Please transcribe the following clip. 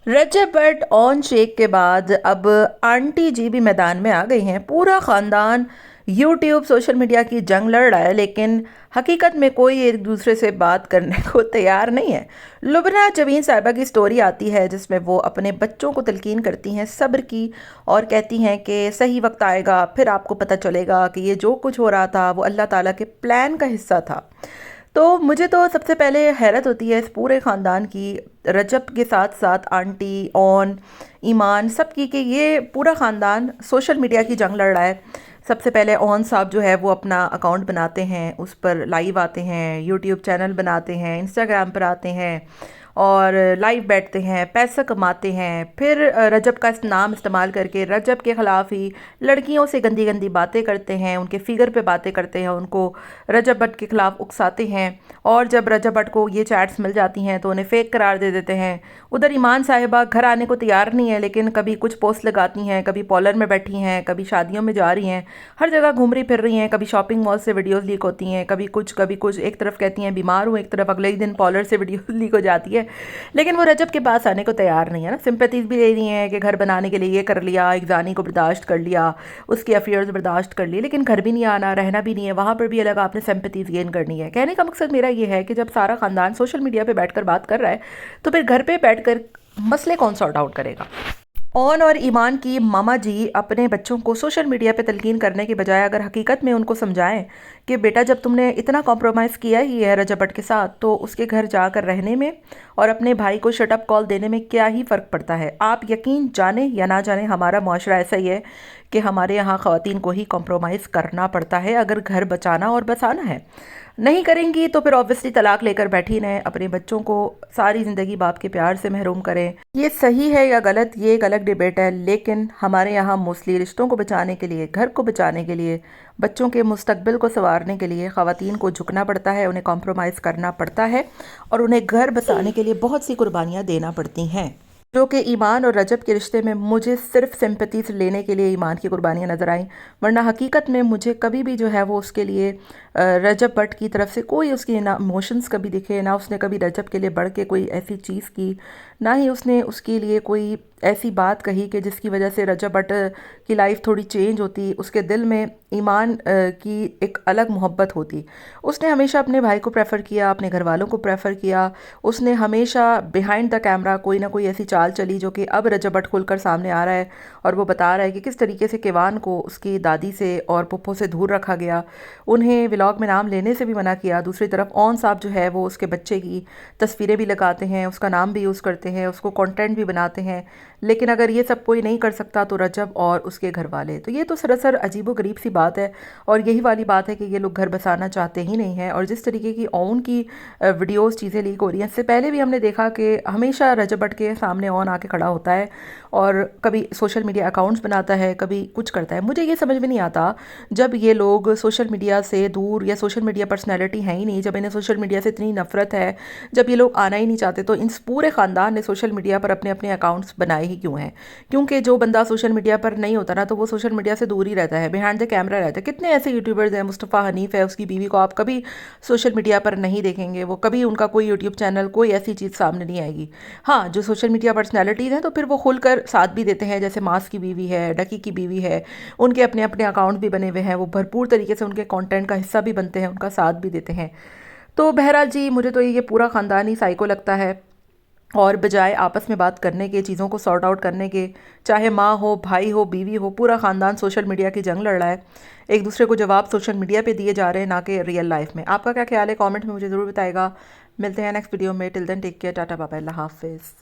Recep Bhatt on shake के बाद अब आंटी जी भी मैदान में आ गई हैं। पूरा ख़ानदान यूट्यूब सोशल मीडिया की जंग लड़ रहा है, लेकिन हकीकत में कोई एक दूसरे से बात करने को तैयार नहीं है। लुबना जबीन साहिबा की स्टोरी आती है जिसमें वो अपने बच्चों को तलकीन करती हैं सब्र की, और कहती हैं कि सही वक्त आएगा, फिर आपको पता चलेगा कि ये जो कुछ हो रहा था वो अल्लाह ताला के प्लान का हिस्सा था। तो मुझे तो सबसे पहले हैरत होती है इस पूरे ख़ानदान की, रजब के साथ साथ आंटी, ऑन, ईमान, सब की, कि ये पूरा ख़ानदान सोशल मीडिया की जंग लड़ रहा है। सबसे पहले ऑन साहब जो है वो अपना अकाउंट बनाते हैं, उस पर लाइव आते हैं, यूट्यूब चैनल बनाते हैं, इंस्टाग्राम पर आते हैं और लाइव बैठते हैं, पैसा कमाते हैं। फिर रजब का नाम इस्तेमाल करके रजब के ख़िलाफ़ ही लड़कियों से गंदी गंदी बातें करते हैं, उनके फिगर पे बातें करते हैं, उनको रजब भट्ट के ख़िलाफ़ उकसाते हैं। और जब रजब भट्ट को ये चैट्स मिल जाती हैं तो उन्हें फ़ेक करार दे देते हैं। उधर ईमान साहिबा घर आने को तैयार नहीं है, लेकिन कभी कुछ पोस्ट लगाती हैं, कभी पॉलर में बैठी हैं, कभी शादियों में जा रही हैं, हर जगह घूम रही फिर रही हैं। कभी शॉपिंग मॉल से वीडियोज़ लीक होती हैं, कभी कुछ एक तरफ कहती हैं बीमार हूँ, एक तरफ अगले ही दिन पॉलर से वीडियो लीक हो जाती है। लेकिन वो रजब के पास आने को तैयार नहीं है ना। सिंपैथीज भी दे रही हैं कि घर बनाने के लिए ये कर लिया, एक जानी को बर्दाश्त कर लिया, उसके अफेयर्स बर्दाश्त कर लिए, लेकिन घर भी नहीं आना, रहना भी नहीं है, वहाँ पर भी अलग आपने सिंपैथीज गेन करनी है। कहने का मकसद मेरा ये है कि जब सारा ख़ानदान सोशल मीडिया पे बैठकर बात कर रहा है तो फिर घर पे बैठकर मसले कौन सॉर्ट आउट करेगा। ऑन और ईमान की मामा जी अपने बच्चों को सोशल मीडिया पे तलकीन करने के बजाय अगर हकीकत में उनको समझाएं कि बेटा, जब तुमने इतना कॉम्प्रोमाइज़ किया ही है रजब भट्ट के साथ, तो उसके घर जाकर रहने में और अपने भाई को शट अप कॉल देने में क्या ही फ़र्क पड़ता है। आप यकीन जाने या ना जाने, हमारा मुआशरा ऐसा ही है कि हमारे यहाँ ख़वातीन को ही कॉम्प्रोमाइज़ करना पड़ता है अगर घर बचाना और बसाना है। नहीं करेंगी तो फिर ऑब्वियसली तलाक लेकर बैठी रहें, अपने बच्चों को सारी ज़िंदगी बाप के प्यार से महरूम करें। ये सही है या गलत, ये एक अलग डिबेट है, लेकिन हमारे यहाँ मोस्टली रिश्तों को बचाने के लिए, घर को बचाने के लिए, बच्चों के मुस्तकबिल को संवारने के लिए ख़वातीन को झुकना पड़ता है, उन्हें कॉम्प्रोमाइज़ करना पड़ता है और उन्हें घर बसाने के लिए बहुत सी कुर्बानियाँ देना पड़ती हैं। जो कि ईमान और रजब के रिश्ते में मुझे सिर्फ सिंपैथीज लेने के लिए ईमान की कुर्बानियाँ नज़र आईं, वरना हकीकत में मुझे कभी भी जो है वो उसके लिए रजब भट्ट की तरफ से कोई उसकी ना इमोशंस कभी दिखे, ना उसने कभी रजब के लिए बढ़ के कोई ऐसी चीज़ की, ना ही उसने उसके लिए कोई ऐसी बात कही कि जिसकी वजह से रजब भट्ट की लाइफ थोड़ी चेंज होती, उसके दिल में ईमान की एक अलग मोहब्बत होती। उसने हमेशा अपने भाई को प्रेफर किया, अपने घर वालों को प्रेफर किया। उसने हमेशा बिहाइंड द कैमरा कोई ना कोई ऐसी चाल चली जो कि अब रजब भट्ट खुलकर सामने आ रहा है और वो बता रहा है कि किस तरीके से किवान को उसकी दादी से और पुप्पो से दूर रखा गया, उन्हें व्लॉग में नाम लेने से भी मना किया। दूसरी तरफ ऑन साहब जो है वो उसके बच्चे की तस्वीरें भी लगाते हैं, उसका नाम भी यूज़ करते हैं, उसको कंटेंट भी बनाते हैं। लेकिन अगर ये सब कोई नहीं कर सकता तो रजब और उसके घर वाले, तो ये तो सरासर अजीबो गरीब सी बात है। और यही वाली बात है कि ये लोग घर बसाना चाहते ही नहीं हैं। और जिस तरीके की ऑन की वीडियोस चीज़ें लीक हो रही हैं, इससे पहले भी हमने देखा कि हमेशा रजब भट्ट के सामने ऑन आके खड़ा होता है और कभी सोशल मीडिया अकाउंट्स बनाता है, कभी कुछ करता है। मुझे ये समझ में नहीं आता, जब ये लोग सोशल मीडिया से दूर या सोशल मीडिया पर्सनैलिटी है ही नहीं, जब इन्हें सोशल मीडिया से इतनी नफरत है, जब ये लोग आना ही नहीं चाहते, तो इन पूरे ख़ानदान ने सोशल मीडिया पर अपने अपने अकाउंट्स बनाए ही क्यों हैं? क्योंकि जो बंदा सोशल मीडिया पर नहीं होता ना, तो वो सोशल मीडिया से दूर ही रहता है, बिहाइंड द कैमरा रहता है। कितने ऐसे यूट्यूबर्स हैं, मुस्तफ़ा हनीफ़ है, उसकी बीवी को आप कभी सोशल मीडिया पर नहीं देखेंगे, वो कभी उनका कोई यूट्यूब चैनल, कोई ऐसी चीज़ सामने नहीं आएगी। हाँ, जो सोशल मीडिया पर्सनैलिटीज़ हैं तो फिर वो खुलकर साथ भी देते हैं, जैसे मास की बीवी है, डकी की बीवी है, उनके अपने अपने अकाउंट भी बने हुए हैं, वो भरपूर तरीके से उनके कंटेंट का हिस्सा भी बनते हैं, उनका साथ भी देते हैं। तो बहरहाल जी, मुझे तो ये पूरा ख़ानदान ही साइको लगता है। और बजाय आपस में बात करने के, चीज़ों को सॉर्ट आउट करने के, चाहे माँ हो, भाई हो, बीवी हो, पूरा ख़ानदान सोशल मीडिया की जंग लड़ रहा है। एक दूसरे को जवाब सोशल मीडिया पे दिए जा रहे हैं, ना कि रियल लाइफ में। आपका क्या ख्याल है, कमेंट में मुझे ज़रूर बताएगा। मिलते हैं नेक्स्ट वीडियो में। Till then take care, tata bye bye, अल्लाह हाफिज़।